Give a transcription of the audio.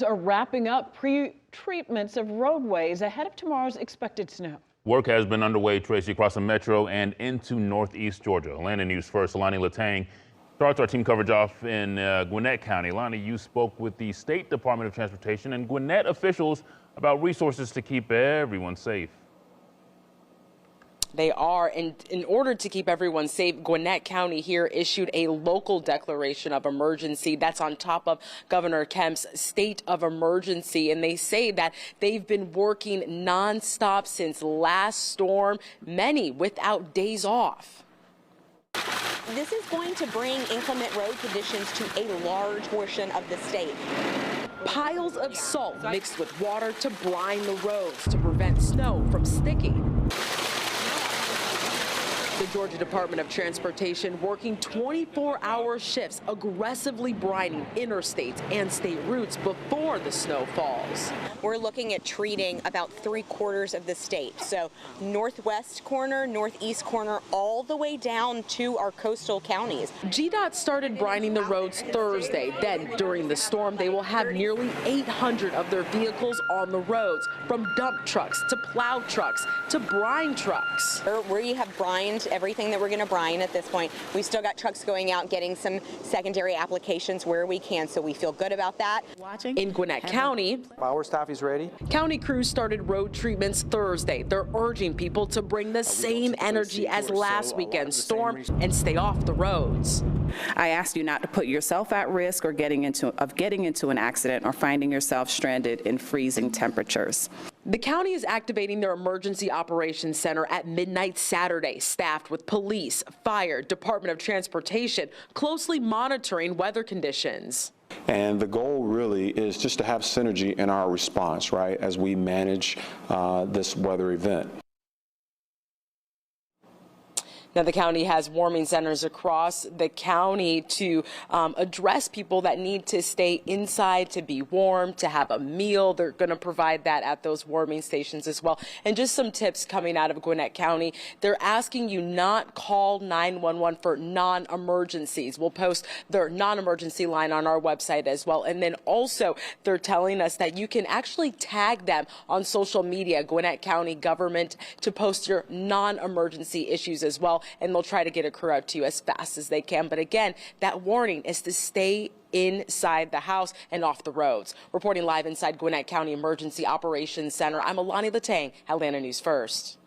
Are wrapping up pre-treatments of roadways ahead of tomorrow's expected snow. Work has been underway, Tracy, across the metro and into northeast Georgia. Atlanta News First, Lonnie Latang starts our team coverage off in Gwinnett County. Lonnie, you spoke with the State Department of Transportation and Gwinnett officials about resources to keep everyone safe. They are, and in order to keep everyone safe, Gwinnett County here issued a local declaration of emergency. That's on top of Governor Kemp's state of emergency. And they say that they've been working nonstop since last storm, many without days off. This is going to bring inclement road conditions to a large portion of the state. Piles of salt mixed with water to brine the roads to prevent snow from sticking. The Georgia Department of Transportation working 24-hour shifts, aggressively brining interstates and state routes before the snow falls. We're looking at treating about 3/4 of the state. So northwest corner, northeast corner, all the way down to our coastal counties. GDOT started brining the roads Thursday. Then during the storm, they will have nearly 800 of their vehicles on the roads, from dump trucks to plow trucks to brine trucks. We have brined everything that we're going to brine at this point. We still got trucks going out getting some secondary applications where we can, so we feel good about that. In Gwinnett County, our staff is ready. County crews started road treatments Thursday. They're urging people to bring the same energy as last weekend's storm and stay off the roads. I ask you not to put yourself at risk or getting into an accident or finding yourself stranded in freezing temperatures. The county is activating their emergency operations center at midnight Saturday, staffed with police, fire, Department of Transportation, closely monitoring weather conditions. And the goal really is just to have synergy in our response, right, as we manage this weather event. Now, the county has warming centers across the county to address people that need to stay inside to be warm, to have a meal. They're going to provide that at those warming stations as well. And just some tips coming out of Gwinnett County. They're asking you not call 911 for non-emergencies. We'll post their non-emergency line on our website as well. And then also they're telling us that you can actually tag them on social media, Gwinnett County government, to post your non-emergency issues as well. And they'll try to get a crew out to you as fast as they can. But again, that warning is to stay inside the house and off the roads. Reporting live inside Gwinnett County Emergency Operations Center, I'm Alani Latang, Atlanta News First.